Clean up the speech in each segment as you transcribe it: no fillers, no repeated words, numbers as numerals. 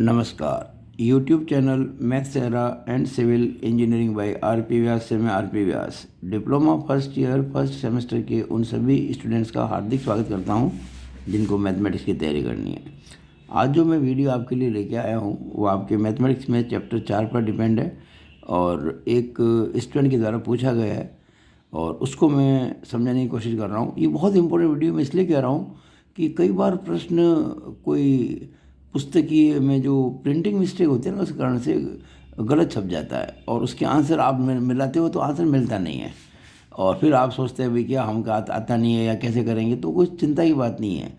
नमस्कार। YouTube channel maths era and civil engineering by R P. Vyas से मैं R P. Vyas diploma first year first semester के उन सभी स्टूडेंट्स का हार्दिक स्वागत करता हूं जिनको मैथमेटिक्स की तैयारी करनी है। आज जो मैं वीडियो आपके लिए लेके आया हूं वो आपके मैथमेटिक्स में चैप्टर 4 पर डिपेंड है और एक स्टूडेंट के द्वारा पूछा गया है और उसको मैं समझाने की कोशिश कर रहा हूँ। ये बहुत इंपॉर्टेंट वीडियो मैं इसलिए कह रहा हूँ कि कई बार प्रश्न कोई पुस्तकीय में जो प्रिंटिंग मिस्टेक होती है ना उस कारण से गलत छप जाता है और उसके आंसर आप मिलाते हो तो आंसर मिलता नहीं है और फिर आप सोचते हैं भाई क्या हमको आता नहीं है या कैसे करेंगे। तो कुछ चिंता की बात नहीं है।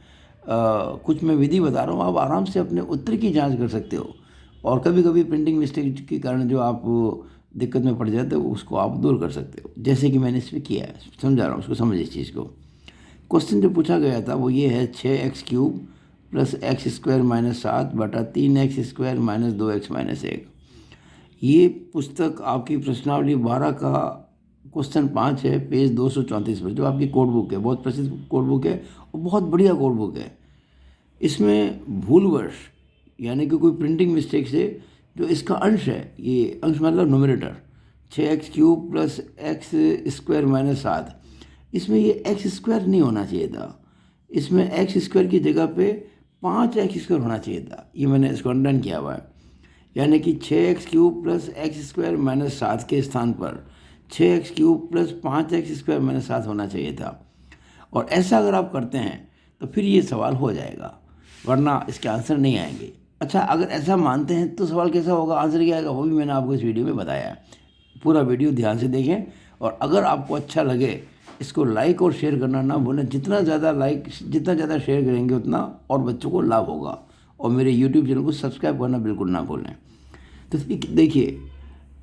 कुछ मैं विधि बता रहा हूँ, आप आराम से अपने उत्तर की जांच कर सकते हो और कभी कभी प्रिंटिंग मिस्टेक के कारण जो आप दिक्कत में पड़ जाते हो उसको आप दूर कर सकते हो, जैसे कि मैंने इसमें किया है। समझा रहा हूँ, उसको समझ इस चीज़ को। क्वेश्चन जो पूछा गया था वो ये है 6x³ प्लस x² माइनस 7 बटा 3x² माइनस 2x-1। ये पुस्तक आपकी प्रश्नावली 12 का क्वेश्चन 5 है, पेज 234 पर, जो आपकी कोड बुक है। बहुत प्रसिद्ध कोड बुक है और बहुत बढ़िया कोड बुक है। इसमें भूलवश यानी कि कोई प्रिंटिंग मिस्टेक से जो इसका अंश है, ये अंश मतलब nominator 6x³ plus x² minus 7, इसमें ये x² नहीं होना चाहिए था। इसमें x² की जगह पे 5x² होना चाहिए था। ये मैंने इसको अंडरलाइन किया हुआ है, यानी कि 6x³ प्लस x² माइनस 7 के स्थान पर 6x³ प्लस 5x² माइनस 7 होना चाहिए था। और ऐसा अगर आप करते हैं तो फिर ये सवाल हो जाएगा, वरना इसके आंसर नहीं आएंगे। अच्छा, अगर ऐसा मानते हैं तो सवाल कैसा होगा, आंसर क्या आएगा, वो भी मैंने आपको इस वीडियो में बताया है। पूरा वीडियो ध्यान से देखें और अगर आपको अच्छा लगे इसको लाइक और शेयर करना ना भूलें। जितना ज़्यादा शेयर करेंगे उतना और बच्चों को लाभ होगा। और मेरे यूट्यूब चैनल को सब्सक्राइब करना बिल्कुल ना भूलें। तो देखिए,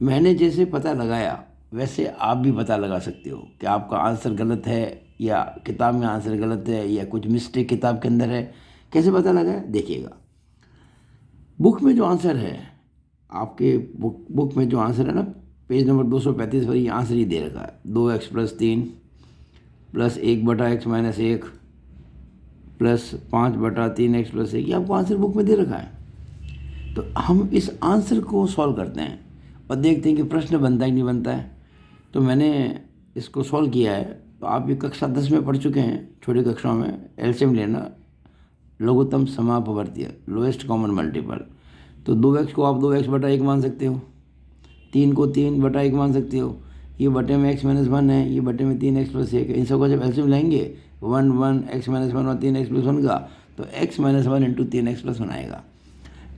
मैंने जैसे पता लगाया वैसे आप भी पता लगा सकते हो कि आपका आंसर गलत है या किताब में आंसर गलत है या कुछ मिस्टेक किताब के अंदर है। कैसे पता लगाए, देखिएगा। बुक में जो आंसर है, आपके बुक में जो आंसर है ना, पेज नंबर 235 पर, ये आंसर ही दे रखा है 2x plus 3 plus 1/x-1 plus 5/3x plus 1। ये आपको आंसर बुक में दे रखा है। तो हम इस आंसर को सॉल्व करते हैं और देखते हैं कि प्रश्न बनता ही नहीं बनता है। तो मैंने इसको सॉल्व किया है। तो आप भी कक्षा 10 में पढ़ चुके हैं, छोटी कक्षाओं में एलसीएम लेना, लघुत्तम समापवर्तीय, लोएस्ट कॉमन मल्टीपल। तो 2x को आप 2x/1 मान सकते हो, 3 को 3/1 मान सकते हो। ये बटे में x-1 है, ये बटे में 3x प्लस 1 है। इन सबको जब एलसीएम लेंगे 1 x-1 और 3x प्लस 1 का, तो x-1 इंटू 3x प्लस 1 आएगा।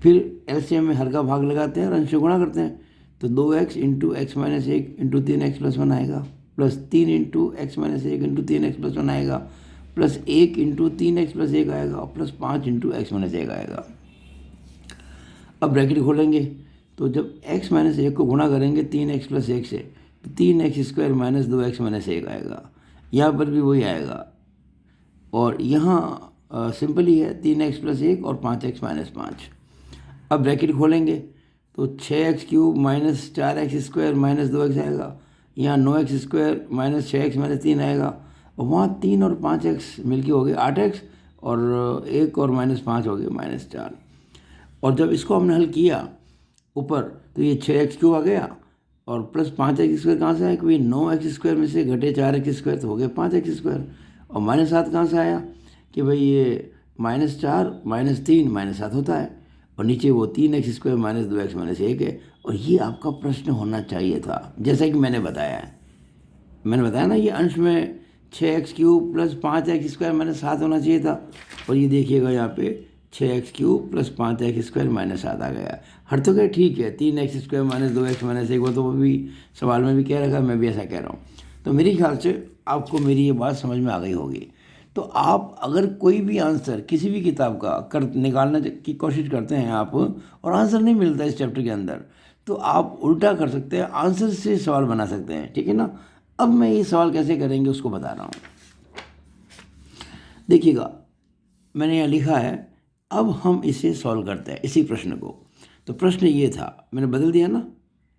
फिर एलसीएम में हर का भाग लगाते हैं और अंश से गुणा करते हैं, तो 2x into x-1 into 3x plus 1 आएगा, plus 3 into x-1 into 3x plus 1 आएगा, प्लस 1 इंटू 3x प्लस 1 आएगा और प्लस 5 इंटू x-1 आएगा। अब ब्रैकेट खोलेंगे तो जब x-1 को गुणा करेंगे 3x प्लस 1 से, तो 3x² माइनस 2x-1 आएगा। यहाँ पर भी वही आएगा और यहाँ सिंपल ही है, 3x प्लस 1 और 5x माइनस 5। अब ब्रैकेट खोलेंगे तो 6x³ minus 4x² minus 2x आएगा। यहाँ 9x² माइनस 6x माइनस 3 आएगा और वहाँ 3 और 5x मिलके हो गए 8x और 1 और माइनस 5 हो गए माइनस 4। और जब इसको हमने हल किया ऊपर, तो ये 6x³ आ गया और प्लस 5x² कहाँ से आया, कि 9x² में से घटे 4x² तो हो गए 5x²। और माइनस 7 कहाँ से आया, कि भाई ये -4 -3 -7 होता है और नीचे वो 3x² माइनस 2x-1 है। और ये आपका प्रश्न होना चाहिए था, जैसा कि मैंने बताया है। मैंने बताया ना, ये अंश में 6x³ प्लस 5x² माइनस 7 होना चाहिए था। और ये देखिएगा यहाँ पे 6x³ प्लस 5x² माइनस 7 आ गया। हर तो क्या ठीक है, 3x² माइनस 2x-1 वो तो वो भी सवाल में भी कह रखा है, मैं भी ऐसा कह रहा हूँ। तो मेरे ख्याल से आपको मेरी ये बात समझ में आ गई होगी। तो आप अगर कोई भी आंसर किसी भी किताब का निकालने की कोशिश करते हैं आप और आंसर नहीं मिलता इस चैप्टर के अंदर, तो आप उल्टा कर सकते हैं, आंसर से सवाल बना सकते हैं, ठीक है ना। अब मैं ये सवाल कैसे करेंगे उसको बता रहा हूँ। देखिएगा, मैंने यहाँ लिखा है, अब हम इसे सॉल्व करते हैं इसी प्रश्न को। तो प्रश्न ये था, मैंने बदल दिया ना,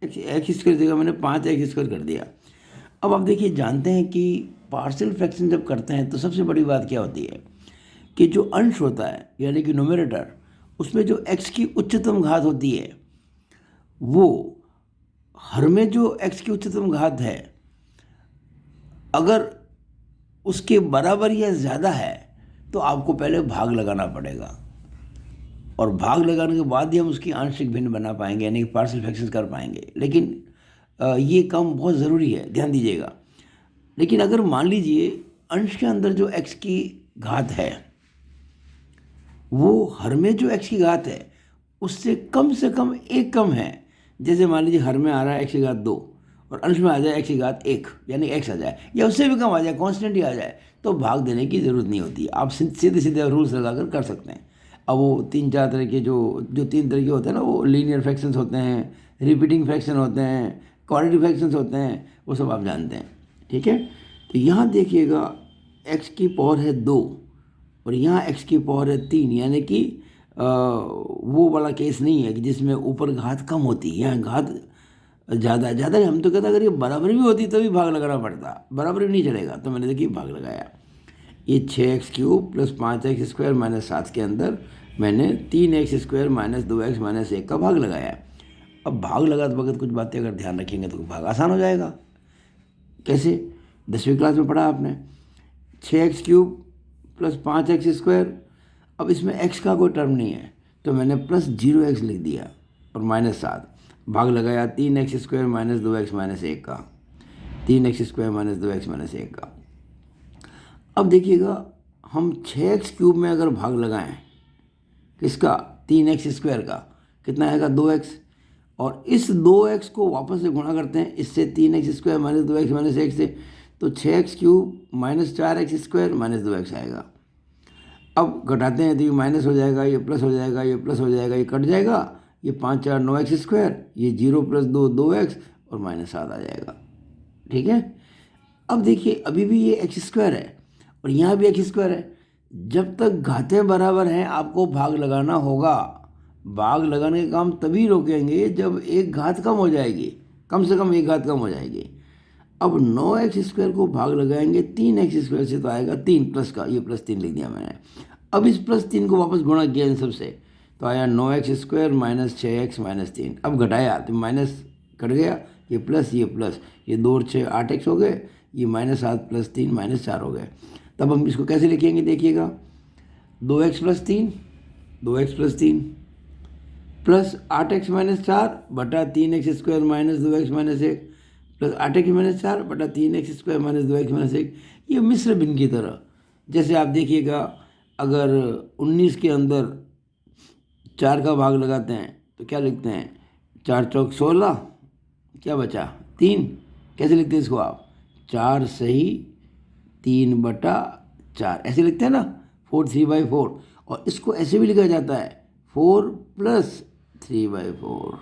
x² की जगह मैंने 5x² कर दिया। अब आप देखिए, जानते हैं कि पार्शियल फ्रैक्शन जब करते हैं तो सबसे बड़ी बात क्या होती है कि जो अंश होता है यानी कि न्यूमरेटर, उसमें जो x की उच्चतम घात होती है, वो हर में जो x की उच्चतम घात है, अगर उसके बराबर या ज़्यादा है तो आपको पहले भाग लगाना पड़ेगा, और भाग लगाने के बाद ही हम उसकी आंशिक भिन्न बना पाएंगे, यानी कि पार्शियल फ्रैक्शंस कर पाएंगे। लेकिन ये काम बहुत ज़रूरी है, ध्यान दीजिएगा। लेकिन अगर मान लीजिए अंश के अंदर जो x की घात है, वो हर में जो x की घात है उससे कम एक कम है। जैसे मान लीजिए हर में आ रहा है x की घात 2 और अंश में आ जाए x की घात 1, यानी x आ जाए, या उससे भी कम आ जाए, कांस्टेंट ही आ जाए, तो भाग देने की ज़रूरत नहीं होती। आप सीधे सीधे रूल्स लगाकर कर सकते हैं। अब वो 3-4 तरह के जो 3 तरह के होते हैं ना, वो लीनियर फ्रैक्शंस होते हैं, रिपीटिंग फ्रैक्शन होते हैं, क्वाड्रेटिक फ्रैक्शंस होते हैं, वो सब आप जानते हैं। ठीक है, तो यहाँ देखिएगा x की पावर है 2 और यहाँ x की पावर है 3, यानी कि वो वाला केस नहीं है कि जिसमें ऊपर घात कम होती है, यहाँ घात ज़्यादा हम तो कहते अगर ये बराबर भी होती तभी भाग लगाना पड़ता, बराबर भी नहीं चलेगा। तो मैंने देखिए भाग लगाया, ये 6x³ प्लस 5x² माइनस 7 के अंदर मैंने 3x² माइनस 2x माइनस 1 का भाग लगाया। अब भाग लगाते वक्त कुछ बातें अगर ध्यान रखेंगे तो भाग आसान हो जाएगा। कैसे? 10वीं क्लास में पढ़ा आपने, 6x³ प्लस 5x²। अब इसमें x का कोई टर्म नहीं है तो मैंने प्लस 0x लिख दिया और माइनस 7, भाग लगाया 3x² माइनस 2x माइनस 1 का, 3x² माइनस 2x माइनस 1 का। अब देखिएगा हम 6x³ में अगर भाग लगाएं किसका, 3x² का, कितना आएगा 2x, और इस 2x को वापस से गुणा करते हैं इससे 3x² माइनस 2x माइनस 1 से, तो 6x³ minus 4x² minus 2x आएगा। अब घटाते हैं तो ये माइनस हो जाएगा, ये प्लस हो जाएगा, ये प्लस हो जाएगा, ये कट जाएगा, ये 5 4 9x², ये 0 प्लस 2 2x और माइनस 7 आ जाएगा। ठीक है, अब देखिए अभी भी ये x² है और यहाँ भी x² है। जब तक घातें बराबर हैं आपको भाग लगाना होगा। भाग लगाने का काम तभी रोकेंगे जब एक घात कम हो जाएगी, कम से कम एक घात कम हो जाएगी। अब 9x² को भाग लगाएंगे 3x² से तो आएगा 3 प्लस का, ये प्लस 3 लिख दिया मैंने। अब इस प्लस 3 को वापस गुणा किया इन सबसे तो आया 9x² माइनस 6x माइनस 3। अब घटाया तो माइनस कट गया, ये प्लस, ये 2 और 6 8x हो गए, ये माइनस 7 प्लस 3 माइनस 4 हो गए। तब हम इसको कैसे लिखेंगे, देखिएगा 2x plus 3 plus 8x minus 4 बटा 3x² minus 2x minus 1 plus 8x minus 4 बटा 3x² माइनस 2x माइनस 1। ये मिश्र भिन्न की तरह, जैसे आप देखिएगा अगर 19 के अंदर 4 का भाग लगाते हैं तो क्या लिखते हैं, 4 चौक 16, क्या बचा 3, कैसे लिखते हैं इसको आप, 4 सही 3 बटा 4 ऐसे लिखते हैं ना, 4 3/4। और इसको ऐसे भी लिखा जाता है 4 प्लस 3/4।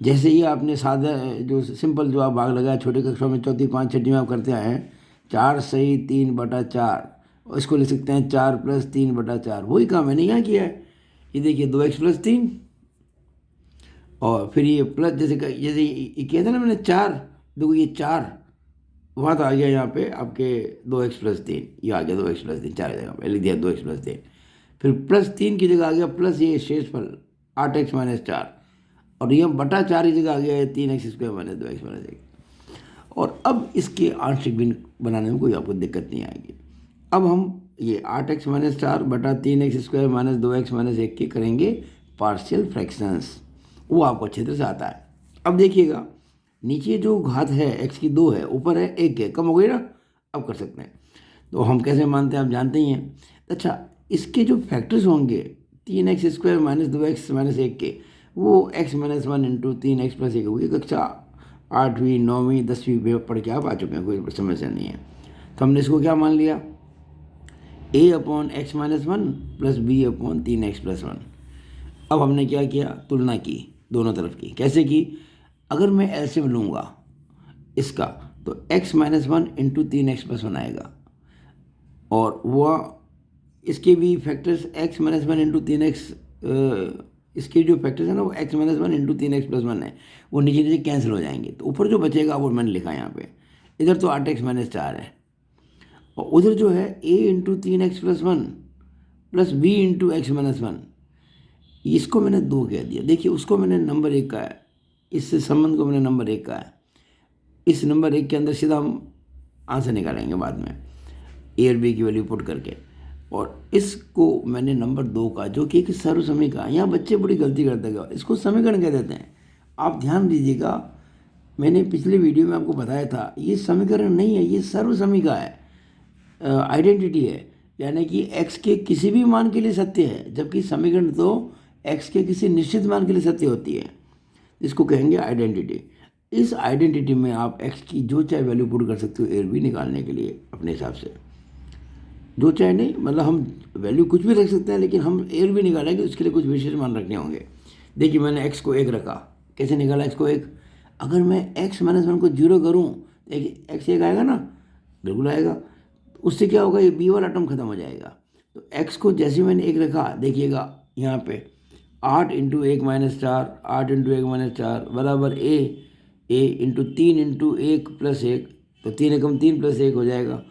जैसे ही आपने सादा जो सिंपल जो आप भाग लगाया छोटे कक्षों में 4th 5th 6th में आप करते आए हैं, 4 सही 3 बटा 4, और इसको लिख सकते हैं 4 प्लस 3 बटा 4। वही काम मैंने यहाँ किया है। ये देखिए 2x प्लस 3 और फिर ये प्लस, जैसे ये किया था ना मैंने 4, देखो ये 4 वहाँ तो आ गया, यहाँ पे आपके 2x प्लस 3, ये आ गया 2x प्लस 3, 4 जगह पे लिख दिया 2x प्लस 3। फिर प्लस 3 की जगह आ गया प्लस ये शेषफल 8x माइनस 4, और यह बटा 4 की जगह आ गया है 3x² माइनस 2x माइनस 1। और अब इसके आंशिक भिन्न बनाने में कोई आपको दिक्कत नहीं आएगी। अब हम ये 8x माइनस 4 बटा 3x² माइनस 2x माइनस 1 के करेंगे पार्शियल फ्रैक्शंस, वो आपको अच्छी तरह से आता है। अब देखिएगा नीचे जो घात है x की 2 है, ऊपर है 1 के, कम हो गई ना, अब कर सकते हैं। तो हम कैसे मानते हैं आप जानते ही हैं। अच्छा, इसके जो फैक्टर्स होंगे 3x² माइनस 2x माइनस 1 के, वो x minus 1 into 3x plus 1 होगी। कक्षा 8वीं 9वीं 10वीं में पढ़ के आप आ चुके हैं, कोई समस्या नहीं है। तो हमने इसको क्या मान लिया, a/x minus 1 plus b/3x plus 1। अब हमने क्या किया, तुलना की दोनों तरफ की। कैसे की, अगर मैं एलसीएम लूँगा इसका तो x minus 1 into 3x plus 1 आएगा, और वह इसके भी factors x minus 1 into 3x, इसके जो फैक्टर्स है ना वो x minus 1 into 3x plus 1 है, वो नीचे नीचे कैंसिल हो जाएंगे। तो ऊपर जो बचेगा वो मैंने लिखा यहाँ पे, इधर तो 8x माइनस 4 है, और उधर जो है a into 3x plus 1 plus b into x minus one, इसको मैंने 2 कह दिया। देखिए उसको मैंने नंबर 1 का है, इस संबंध को मैंने नंबर 1 का है। इस नंबर 1 के अंदर सीधा हम आंसर निकालेंगे बाद में ए और बी की वैल्यू पुट करके, और इसको मैंने नंबर 2 का, जो कि एक सर्वसमी का। यहाँ बच्चे बड़ी गलती करते हैं, इसको समीकरण कह देते हैं। आप ध्यान दीजिएगा, मैंने पिछले वीडियो में आपको बताया था, ये समीकरण नहीं है, ये सर्वसमी का है, आइडेंटिटी है। यानी कि x के किसी भी मान के लिए सत्य है, जबकि समीकरण तो x के किसी निश्चित मान के लिए सत्य होती है। इसको कहेंगे आइडेंटिटी। इस आइडेंटिटी में आप x की जो चाहे वैल्यू पुट कर सकते हो ए और बी निकालने के लिए अपने हिसाब से। जो चाहे नहीं, मतलब हम वैल्यू कुछ भी रख सकते हैं, लेकिन हम ए और बी निकालेंगे, उसके लिए कुछ विशेष मान रखने होंगे। देखिए मैंने x को 1 रखा, कैसे निकाला x को 1? अगर मैं x माइनस 1 को 0 करूँ, देखिए x 1 आएगा ना, बिल्कुल आएगा। उससे क्या होगा, ये बी वाला टर्म खत्म हो जाएगा। तो x को जैसे मैंने 1 रखा, देखिएगा यहाँ पे 8 इंटू 1 माइनस 4, 8 इंटू 1 माइनस 4 बराबर ए इंटू 3 इंटू 1 प्लस 1, तो 3 एकम 3 प्लस 1 हो जाएगा।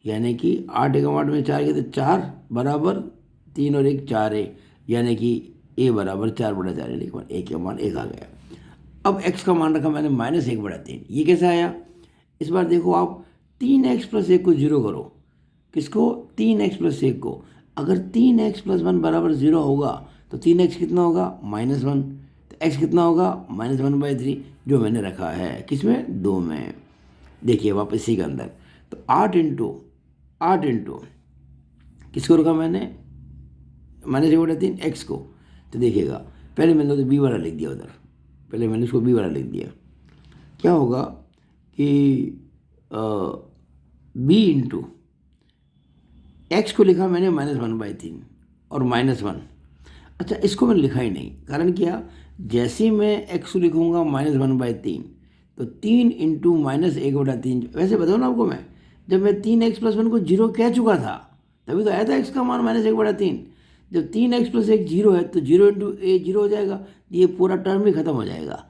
यानी कि 8 एकम 8 में 4 के, तो 4 बराबर 3 और 1 4 है, यानी कि ए बराबर 4/4 है। लेकिन ए का मान 1 आ गया। अब x का मान रखा मैंने -1/3, ये कैसे आया? इस बार देखो आप 3x प्लस 1 को 0 करो। किसको? 3x प्लस 1 को। अगर 3x प्लस 1 बराबर 0 होगा तो 3x कितना होगा? -1। तो x कितना होगा? -1/3, जो मैंने रखा है किसमें? 2 में। देखिए वापस इसी के अंदर, तो 8 इंटू किसको रखा मैंने? -1/3 x को। तो देखिएगा पहले मैंने तो बी वाला लिख दिया उधर, पहले मैंने उसको बी वाला लिख दिया। क्या होगा कि बी इंटू एक्स को लिखा मैंने -1/3 और -1। अच्छा, इसको मैंने लिखा ही नहीं, कारण क्या? जैसे ही मैं एक्स को लिखूँगा -1/3, तो 3 इंटू -1/3। वैसे बताओ ना आपको, मैं जब मैं 3x प्लस 1 को 0 कह चुका था, तभी तो आया था x का मान -1/3। जब 3x प्लस 1 0 है, तो 0 इंटू ए 0 हो जाएगा, ये पूरा टर्म ही खत्म हो जाएगा।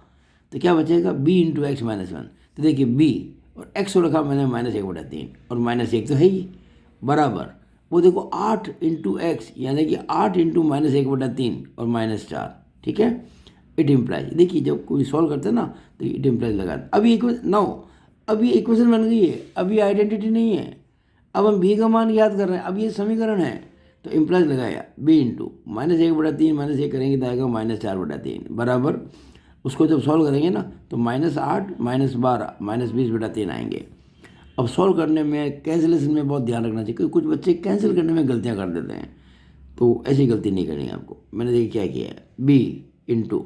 तो क्या बचेगा? b into x minus 1। तो देखिए b और x को रखा मैंने -1/3, और -1 तो है ही, बराबर वो देखो 8 इंटू एक्स, यानी कि 8 इंटू -1/3 और -4। ठीक है, इट इम्प्लाइज। देखिए जब कोई सॉल्व करते हैं ना, तो इट इम्प्लाइज लगा। अभी अब ये इक्वेशन बन गई है, अभी आइडेंटिटी नहीं है। अब हम b का मान याद कर रहे हैं, अब ये समीकरण है, तो इम्प्लाइज लगाया b इंटू -1/3 -1 करेंगे तो आएगा -4/3, बराबर उसको जब सॉल्व करेंगे ना, तो -8 -12 -20/3 आएंगे। अब सॉल्व करने में, कैंसिलेशन में बहुत ध्यान रखना चाहिए, क्योंकि कुछ बच्चे कैंसिल करने में गलतियां कर देते हैं, तो ऐसी गलती नहीं करनी है आपको। मैंने देखिए क्या किया है, b इंटू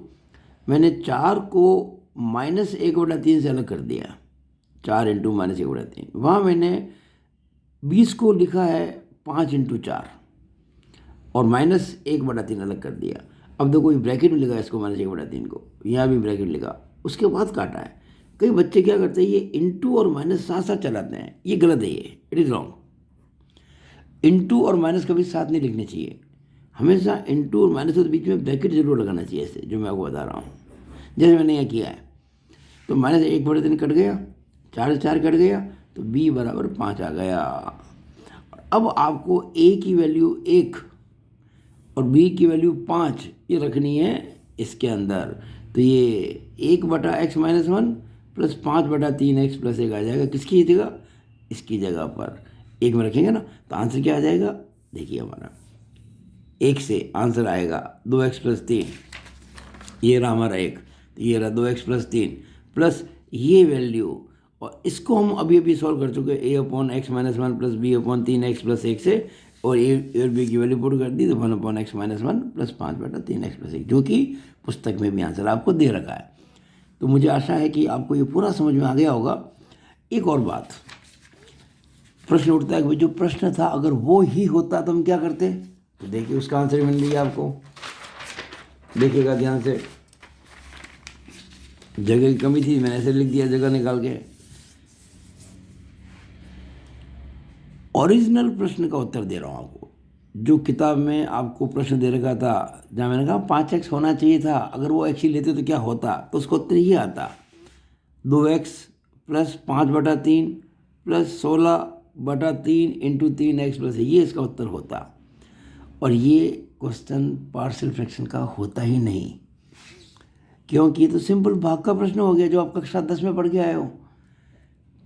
मैंने 4 को -1/3 से अलग कर दिया, 4 इंटू -1/3। वहाँ मैंने 20 को लिखा है 5 इंटू 4 और -1/3 अलग कर दिया। अब देखो ये ब्रैकेट में लिखा है इसको, -1/3 को, यहाँ भी ब्रैकेट लिखा, उसके बाद काटा है। कई बच्चे क्या करते हैं, ये इंटू और माइनस साथ साथ चलाते हैं, ये गलत है, ये इट इज़ रॉन्ग। इंटू और माइनस कभी साथ नहीं लिखने चाहिए, हमेशा इंटू और माइनस के बीच में ब्रैकेट जरूर लगाना चाहिए, ऐसे जो मैं आपको बता रहा हूँ, जैसे मैंने यहाँ किया है। तो -1/3 कट गया, 4 से 4 कट गया, तो b बराबर 5 आ गया। अब आपको a की वैल्यू 1 और b की वैल्यू 5 ये रखनी है इसके अंदर। तो ये 1/x minus 1 plus 5/3x plus 1 आ जाएगा, किसकी जगह? इसकी जगह पर 1 में रखेंगे ना, तो आंसर क्या आ जाएगा? देखिए हमारा 1 से आंसर आएगा 2x प्लस 3, ये रहा हमारा 1, तो ये रहा 2x प्लस 3 प्लस ये वैल्यू, और इसको हम अभी अभी सॉल्व कर चुके a/x minus 1 plus b/3x plus 1 से, और ए और बी की वैल्यू पुट कर दी, तो 1/x minus 1 plus 5/3x plus 1, जो कि पुस्तक में भी आंसर आपको दे रखा है। तो मुझे आशा है कि आपको ये पूरा समझ में आ गया होगा। एक और बात, प्रश्न उठता है कि जो प्रश्न था अगर वो ही होता तो हम क्या करते? तो देखिए उसका आंसर मिल गया आपको, देखिएगा ध्यान से। जगह की कमी थी, मैंने ऐसे लिख दिया जगह निकाल के। ओरिजिनल प्रश्न का उत्तर दे रहा हूँ आपको, जो किताब में आपको प्रश्न दे रखा था, जहाँ मैंने कहा 5x होना चाहिए था, अगर वो x ही लेते तो क्या होता, तो उसका उत्तर ही आता 2x plus 5/3 plus 16/3 into 3x plus, ये इसका उत्तर होता। और ये क्वेश्चन पार्शियल फ्रैक्शन का होता ही नहीं, क्योंकि ये तो सिंपल भाग का प्रश्न हो गया जो आप कक्षा 10 में पढ़ के आए हो।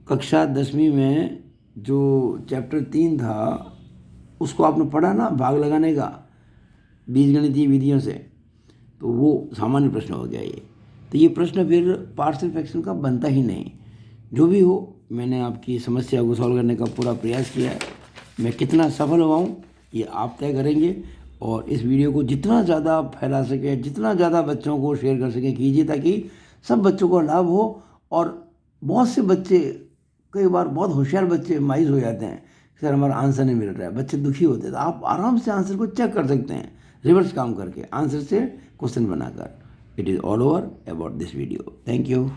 कक्षा 10वीं में जो चैप्टर 3 था उसको आपने पढ़ा ना, भाग लगाने का बीजगणितीय विधियों से, तो वो सामान्य प्रश्न हो गया ये। तो ये प्रश्न फिर पार्शियल फ्रैक्शन का बनता ही नहीं। जो भी हो, मैंने आपकी समस्या को सॉल्व करने का पूरा प्रयास किया है। मैं कितना सफल हुआ हूँ ये आप तय करेंगे, और इस वीडियो को जितना ज़्यादा आप फैला सकें, जितना ज़्यादा बच्चों को शेयर कर सकें कीजिए, ताकि सब बच्चों को लाभ हो। और बहुत से बच्चे, कई बार बहुत होशियार बच्चे मायूस हो जाते हैं, सर हमारा आंसर नहीं मिल रहा है, बच्चे दुखी होते हैं। तो आप आराम से आंसर को चेक कर सकते हैं, रिवर्स काम करके आंसर से क्वेश्चन बनाकर। It is all over about this video. Thank you.